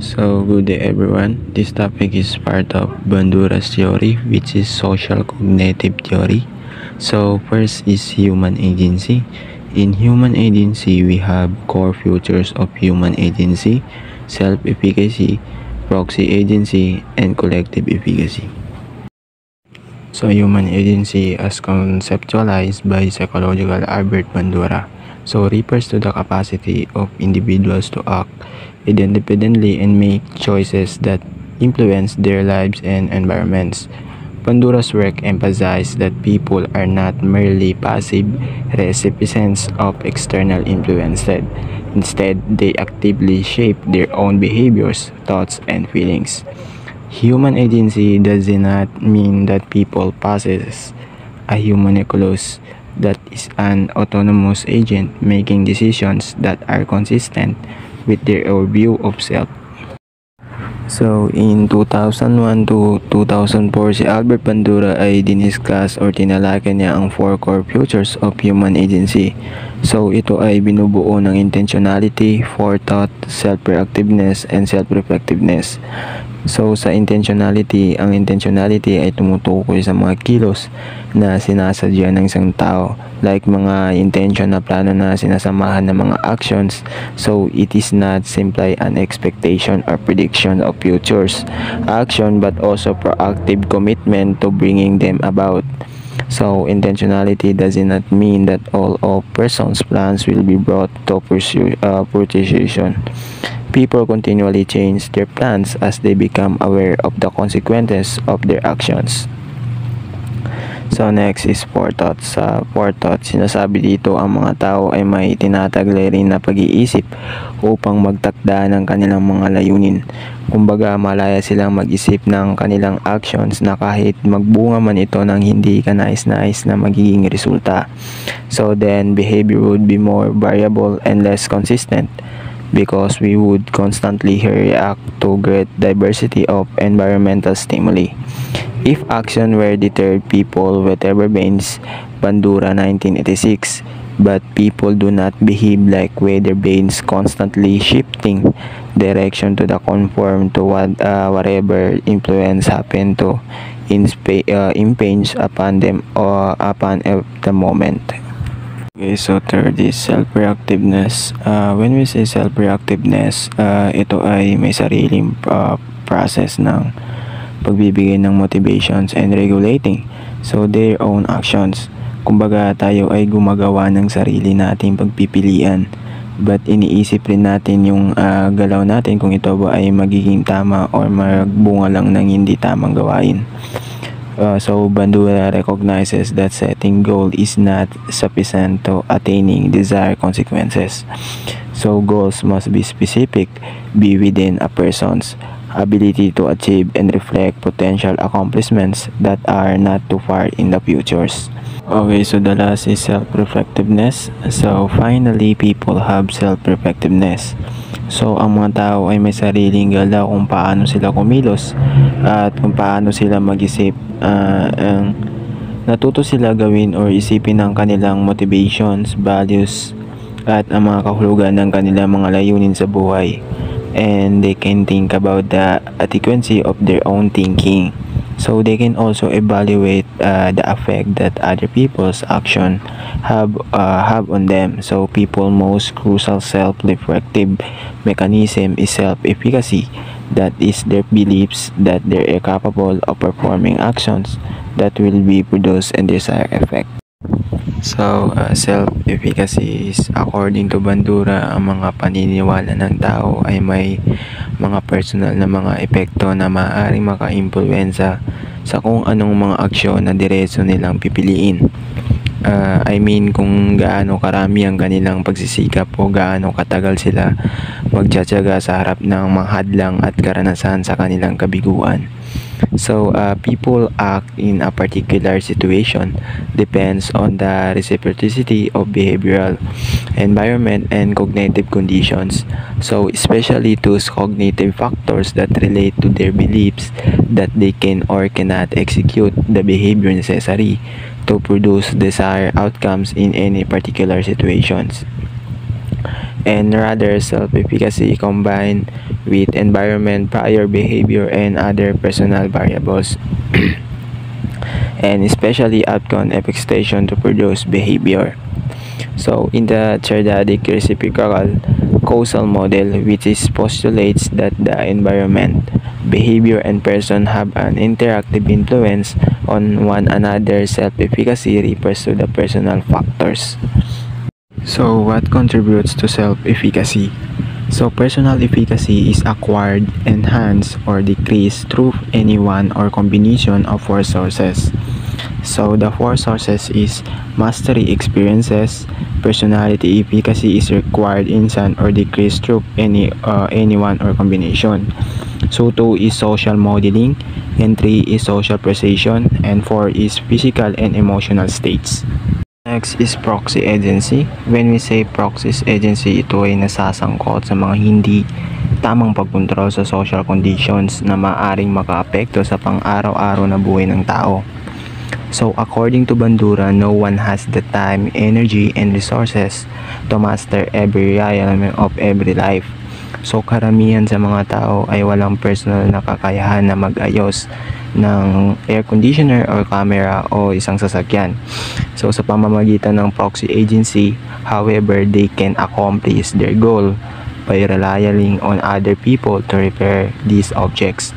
So, good day everyone. This topic is part of Bandura's theory, which is social cognitive theory. So, first is human agency. In human agency, we have core features of human agency, self-efficacy, proxy agency, and collective efficacy. So, human agency, as conceptualized by psychological Albert Bandura, refers to the capacity of individuals to act independently and make choices that influence their lives and environments. Bandura's work emphasized that people are not merely passive recipients of external influence. Instead, they actively shape their own behaviors, thoughts, and feelings. Human agency does not mean that people possess a homunculus that is an autonomous agent making decisions that are consistent with their view of self. So, in 2001 to 2004, si Albert Bandura ay diniscuss or tinalakay niya ang 4 core features of human agency. So, ito ay binubuo ng intentionality, forethought, self-reactiveness, and self-reflectiveness. So, sa intentionality, ang intentionality ay tumutukoy sa mga kilos na sinasadya ng isang tao, like mga intention na plano na sinasamahan ng mga actions. So, it is not simply an expectation or prediction of futures action, but also proactive commitment to bringing them about. So, intentionality does not mean that all of person's plans will be brought to fruition. People continually change their plans as they become aware of the consequences of their actions. So next is forethought. Sa forethought, sinasabi dito ang mga tao ay may tinataglay rin na pag-iisip upang magtakda ng kanilang mga layunin. Kumbaga, malaya silang mag-isip ng kanilang actions na kahit magbunga man ito ng hindi kanais-nais na magiging resulta. So then, behavior would be more variable and less consistent, because we would constantly react to great diversity of environmental stimuli. If action were deterred, people whatever brains, Bandura 1986, but people do not behave like weather brains, constantly shifting direction to the conform to whatever influence happen to impinge upon them or upon the moment. Okay, so third is self-reactiveness. When we say self-reactiveness, ito ay may sariling process ng pagbibigay ng motivations and regulating so their own actions. Kumbaga, tayo ay gumagawa ng sarili nating pagpipilian, but iniisip rin natin yung galaw natin kung ito ba ay magiging tama or magbunga lang ng hindi tamang gawain. So Bandura recognizes that setting goal is not sufficient to attaining desired consequences. So goals must be specific, be within a person's ability to achieve and reflect potential accomplishments that are not too far in the futures. Okay, so the last is self-reflectiveness. So finally, people have self-reflectiveness. So, ang mga tao ay may sariling galaw kung paano sila kumilos at kung paano sila mag-isip. Natuto sila gawin or isipin ang kanilang motivations, values, at ang mga kahulugan ng kanilang mga layunin sa buhay. And they can think about the adequacy of their own thinking. So, they can also evaluate the effect that other people's action have on them. So, people's most crucial self-reflective mechanism is self-efficacy. That is their beliefs that they are capable of performing actions that will be produce and desired effect. So, self-efficacy is, according to Bandura, ang mga paniniwala ng tao ay may mga personal na mga epekto na maaaring maka-impluwensya sa kung anong mga aksyon na diretso nilang pipiliin. Kung gaano karami ang kanilang pagsisikap o gaano katagal sila magtsatsaga sa harap ng mga hadlang at karanasan sa kanilang kabiguan. So, people act in a particular situation depends on the reciprocity of behavioral, environment, and cognitive conditions. So, especially those cognitive factors that relate to their beliefs that they can or cannot execute the behavior necessary to produce desired outcomes in any particular situations. and rather self-efficacy combined with environment, prior behavior, and other personal variables, and especially outcome expectation to produce behavior. So, in the triadic reciprocal causal model, which is postulates that the environment, behavior, and person have an interactive influence on one another, self-efficacy refers to the personal factors. So, what contributes to self-efficacy? So, personal efficacy is acquired, enhanced, or decreased through any one or combination of four sources. So, the four sources is mastery experiences, personality efficacy is required, enhanced, or decreased through any one or combination. So, 2 is social modeling, and 3 is social perception, and 4 is physical and emotional states. Next is proxy agency. When we say proxy agency, ito ay nasasangkot sa mga hindi tamang pagkontrol sa social conditions na maaaring makaapekto sa pang-araw-araw na buhay ng tao. So, according to Bandura, no one has the time, energy, and resources to master every element of every life. So, karamihan sa mga tao ay walang personal na kakayahan na mag-ayos ng air conditioner or camera o isang sasakyan. So, sa pamamagitan ng proxy agency, however, they can accomplish their goal by relying on other people to repair these objects.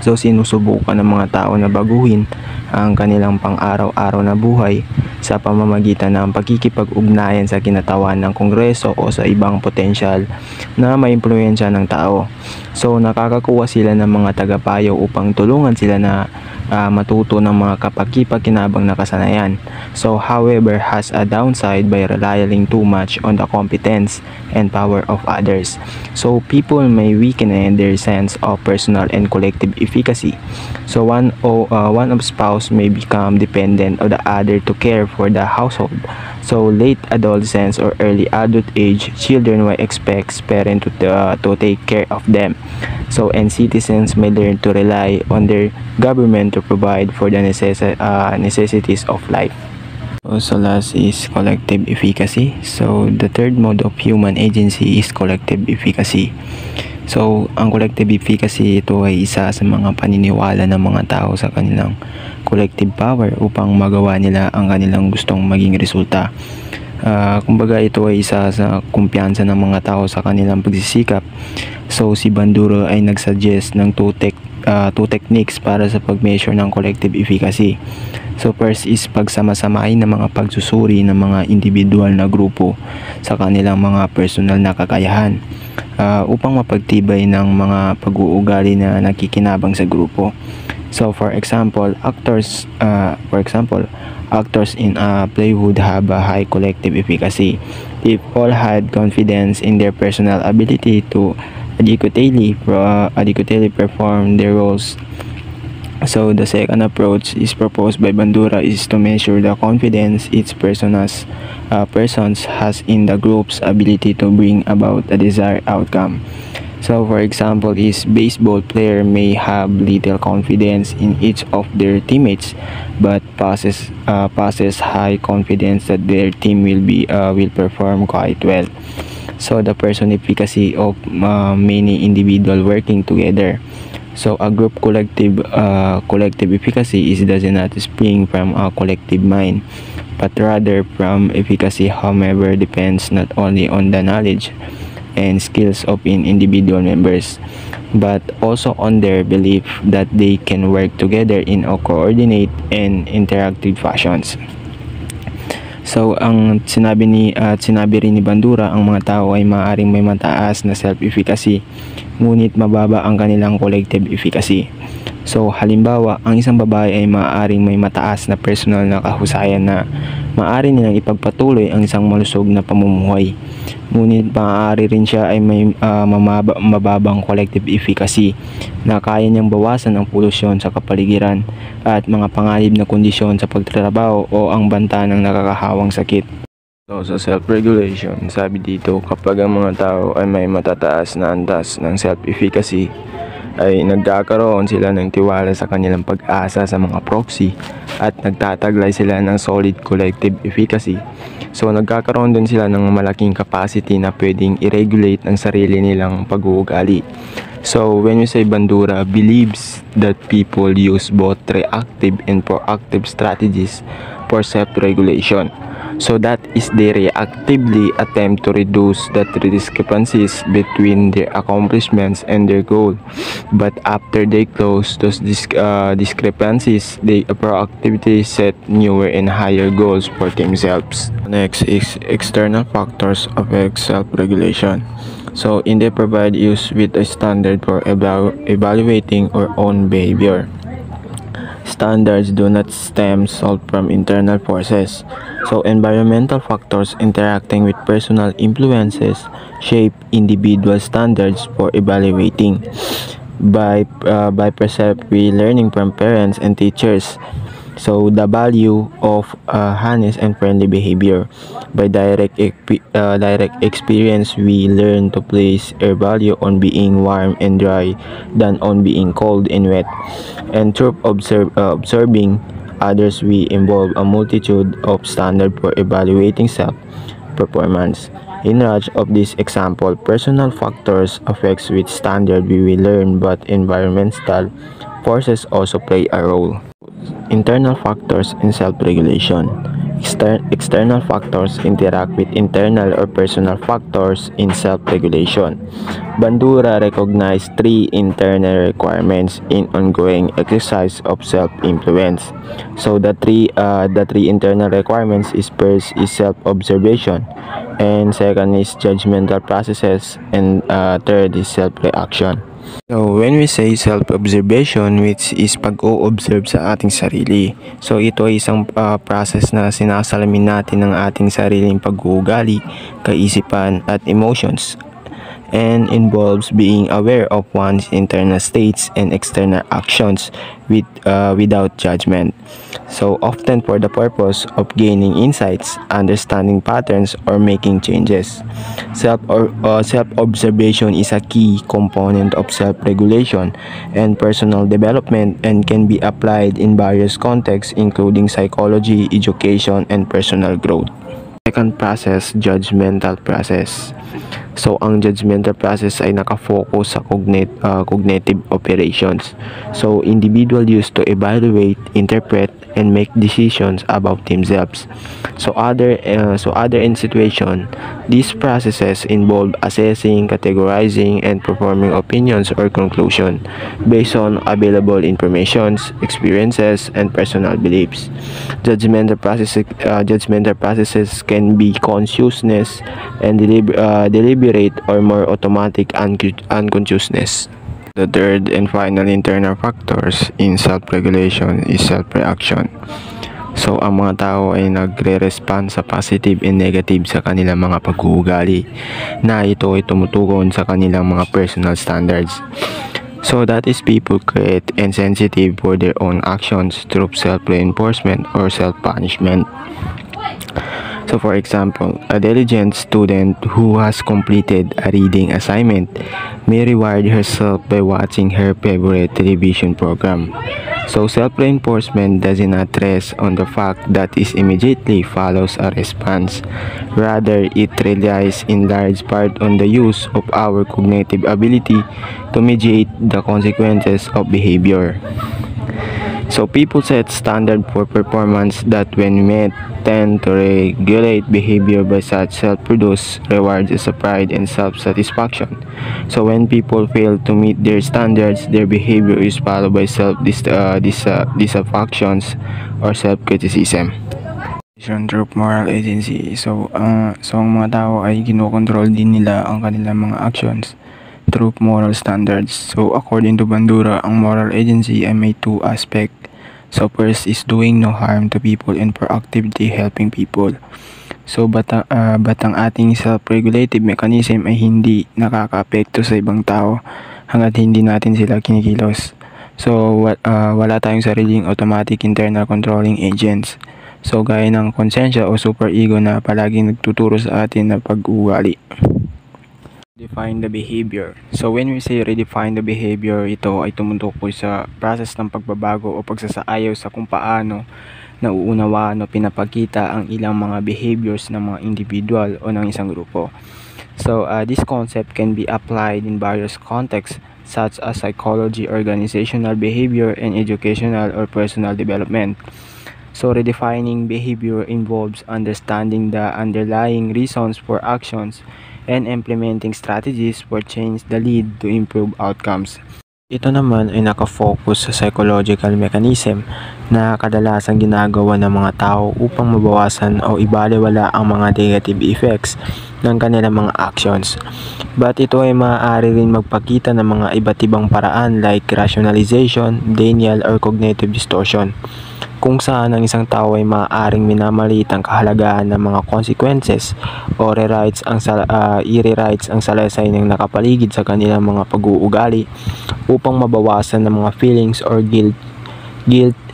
So, sinusubukan ng mga tao na baguhin ang kanilang pang-araw-araw na buhay sa pamamagitan ng pagkikipag-ugnayan sa kinatawan ng Kongreso o sa ibang potensyal na maimpluwensya ng tao. So, nakakakuha sila ng mga tagapayo upang tulungan sila na matuto ng mga kapaki-pakinabang na kasanayan. So, however, has a downside by relying too much on the competence and power of others. So, people may weaken their sense of personal and collective efficacy. So, one of spouse may become dependent on the other to care for the household. So, late adolescence or early adult age, children will expect parents to take care of them. So, and citizens may learn to rely on their government to provide for the necessities of life. Also, last is collective efficacy. So, the third mode of human agency is collective efficacy. So, ang collective efficacy, ito ay isa sa mga paniniwala ng mga tao sa kanilang collective power upang magawa nila ang kanilang gustong maging resulta. Kumbaga, ito ay isa sa kumpiyansa ng mga tao sa kanilang pagsisikap. So, si Bandura ay nagsuggest ng two techniques para sa pag-measure ng collective efficacy. So, first is pagsama-samahin ng mga pagsusuri ng mga individual na grupo sa kanilang mga personal na kakayahan upang mapagtibay ng mga pag-uugali na nakikinabang sa grupo. So, for example, actors in a play would have a high collective efficacy if all had confidence in their personal ability to adequately perform their roles. So, the second approach is proposed by Bandura is to measure the confidence each person has in the group's ability to bring about a desired outcome. So, for example, is baseball player may have little confidence in each of their teammates, but possess high confidence that their team will perform quite well. So, the personification of many individuals working together. So, a group collective efficacy does not spring from a collective mind, but rather from efficacy, however, depends not only on the knowledge and skills of individual members, but also on their belief that they can work together in a coordinate and interactive fashions. So, ang sinabi rin ni Bandura, ang mga tao ay maaaring may mataas na self-efficacy, ngunit mababa ang kanilang collective efficacy. So, halimbawa, ang isang babae ay maaaring may mataas na personal na kahusayan na maaari nilang ipagpatuloy ang isang malusog na pamumuhay. Ngunit maaari rin siya ay may mababang collective efficacy na kaya niyang bawasan ang polusyon sa kapaligiran at mga panganib na kondisyon sa pagtatrabaho o ang banta ng nakakahawang sakit. So, sa self-regulation, sabi dito, kapag ang mga tao ay may matataas na antas ng self-efficacy, ay nagkakaroon sila ng tiwala sa kanilang pag-asa sa mga proxy at nagtataglay sila ng solid collective efficacy. So nagkakaroon din sila ng malaking capacity na pwedeng i-regulate ang sarili nilang pag-uugali. So when we say Bandura believes that people use both reactive and proactive strategies for self-regulation. So that is they reactively attempt to reduce the discrepancies between their accomplishments and their goal. But after they close those discrepancies, they proactively set newer and higher goals for themselves. Next is external factors affect self-regulation. So they provide use with a standard for evaluating our own behavior. Standards do not stem from internal forces. So environmental factors interacting with personal influences shape individual standards for evaluating. By percept we learning from parents and teachers. So the value of honest and friendly behavior. By direct experience, we learn to place our value on being warm and dry than on being cold and wet. And through observing others, we involve a multitude of standards for evaluating self-performance. In each of these example, personal factors affects which standard we will learn, but environmental forces also play a role. Internal factors in self-regulation. External factors interact with internal or personal factors in self-regulation. Bandura recognized three internal requirements in ongoing exercise of self-influence. So the three internal requirements is first is self-observation, and second is judgmental processes, and third is self-reaction. So, when we say self-observation, which is pag-o-observe sa ating sarili. So, ito ay isang process na sinasalamin natin ng ating sariling pag-uugali, kaisipan at emotions, and involves being aware of one's internal states and external actions without judgment. So, often for the purpose of gaining insights, understanding patterns, or making changes. Self-observation is a key component of self-regulation and personal development, and can be applied in various contexts including psychology, education, and personal growth. Second process, judgmental process. So, ang judgmental process ay nakafocus sa cognitive operations. So, individual used to evaluate, interpret, and make decisions about themselves. So, other in situation, these processes involve assessing, categorizing, and performing opinions or conclusion based on available informations, experiences, and personal beliefs. Judgmental processes can be consciousness and deliberate or more automatic unconsciousness. The third and final internal factors in self-regulation is self-reaction. So, ang mga tao ay nagre-respond sa positive and negative sa kanilang mga pag-uugali na ito ay tumutugon sa kanilang mga personal standards. So that is people create and sensitive for their own actions through self-reinforcement or self-punishment. So for example, a diligent student who has completed a reading assignment may reward herself by watching her favorite television program. So self-reinforcement does not rest on the fact that it immediately follows a response. Rather, it relies in large part on the use of our cognitive ability to mediate the consequences of behavior. So people set standard for performance that when met tend to regulate behavior by such self-produced rewards as a pride and self-satisfaction. So when people fail to meet their standards, their behavior is followed by self-dissatisfactions or self-criticism. Through moral agency. So ang mga tao ay kinokontrol din nila ang kanilang mga actions through moral standards. So according to Bandura, ang moral agency ay may two aspect. So first is doing no harm to people and proactively helping people. So but ang ating self-regulative mechanism ay hindi nakaka-apekto sa ibang tao hanggat hindi natin sila kinikilos. So wala tayong sariling automatic internal controlling agents. So gaya ng konsensya o superego na palaging nagtuturo sa atin na pag-uugali. Define the behavior. So when we say redefine the behavior, ito ay tumutukoy sa process ng pagbabago o pagsasaayaw sa kung paano nauunawaan o pinapakita ang ilang mga behaviors ng mga individual o ng isang grupo. So, this concept can be applied in various contexts such as psychology, organizational behavior, and educational or personal development. So, redefining behavior involves understanding the underlying reasons for actions and implementing strategies for change that lead to improved outcomes. Ito naman ay nakafocus sa psychological mechanism na kadalasang ginagawa ng mga tao upang mabawasan o ibaliwala ang mga negative effects ng kanilang mga actions. But ito ay maaari rin magpakita ng mga iba't ibang paraan like rationalization, denial, or cognitive distortion, kung saan ang isang tao ay maaaring minamalit ang kahalagahan ng mga consequences o i-rewrites ang salaysay ng nakapaligid sa kanilang mga pag-uugali upang mabawasan ng mga feelings or guilt,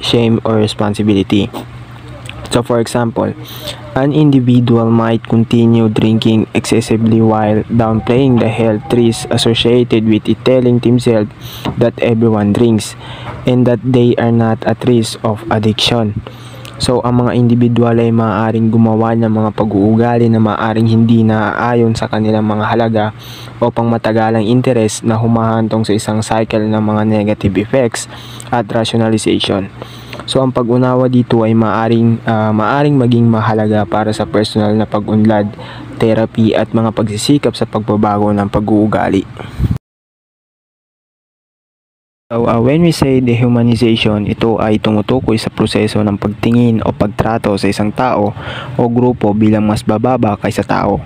shame, or responsibility. So for example, an individual might continue drinking excessively while downplaying the health risks associated with it, telling themselves that everyone drinks and that they are not at risk of addiction. So ang mga individual ay maaaring gumawa ng mga pag-uugali na maaaring hindi naaayon sa kanilang mga halaga o pangmatagalang interes na humahantong sa isang cycle ng mga negative effects at rationalization. So ang pag-unawa dito ay maaring maging mahalaga para sa personal na pag-unlad, therapy at mga pagsisikap sa pagbabago ng pag-uugali. So, when we say dehumanization, ito ay tumutukoy sa proseso ng pagtingin o pagtrato sa isang tao o grupo bilang mas bababa kaysa tao.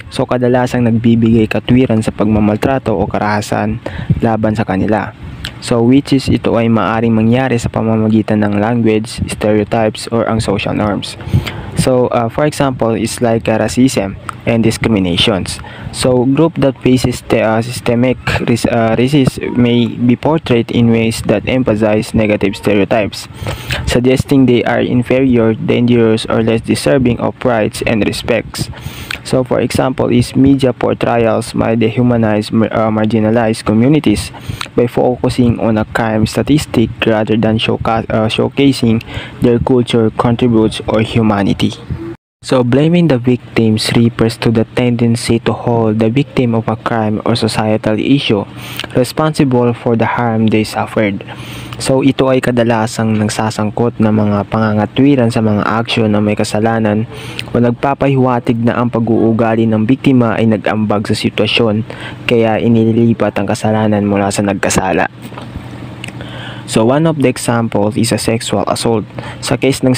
So, kadalasang nagbibigay katwiran sa pagmamaltrato o karahasan laban sa kanila. So, which is ito ay maaaring mangyari sa pamamagitan ng language, stereotypes, or ang social norms. So, for example, it's like racism and discriminations. So, group that faces systemic racism may be portrayed in ways that emphasize negative stereotypes, suggesting they are inferior, dangerous, or less deserving of rights and respects. So, for example, is media portrayals might dehumanize marginalized communities by focusing on a crime statistic rather than showcasing their culture, contributes, or humanity. So, blaming the victims refers to the tendency to hold the victim of a crime or societal issue responsible for the harm they suffered. So, ito ay kadalasang nagsasangkot ng mga pangangatwiran sa mga aksyon na may kasalanan o nagpapahiwatig na ang pag-uugali ng biktima ay nag-ambag sa sitwasyon kaya inililipat ang kasalanan mula sa nagkasala. So, one of the examples is a sexual assault. Sa case ng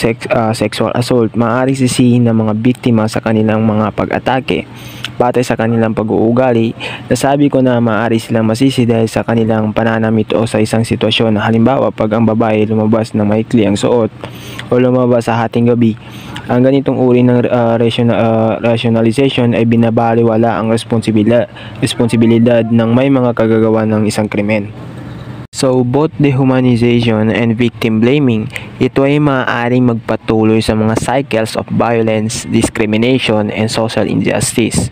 sexual assault, maaari sisihin ng mga biktima sa kanilang mga pag-atake. Batay sa kanilang pag-uugali, nasabi ko na maaari silang masisi dahil sa kanilang pananamit o sa isang sitwasyon na halimbawa pag ang babae lumabas ng maikli ang suot o lumabas sa hating gabi. Ang ganitong uri ng rationalization ay binabaliwala ang responsibilidad ng may mga kagagawa ng isang krimen. So, both dehumanization and victim blaming, ito ay maaaring magpatuloy sa mga cycles of violence, discrimination, and social injustice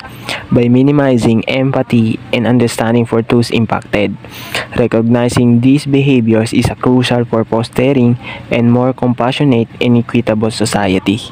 by minimizing empathy and understanding for those impacted. Recognizing these behaviors is crucial for fostering a more compassionate and equitable society.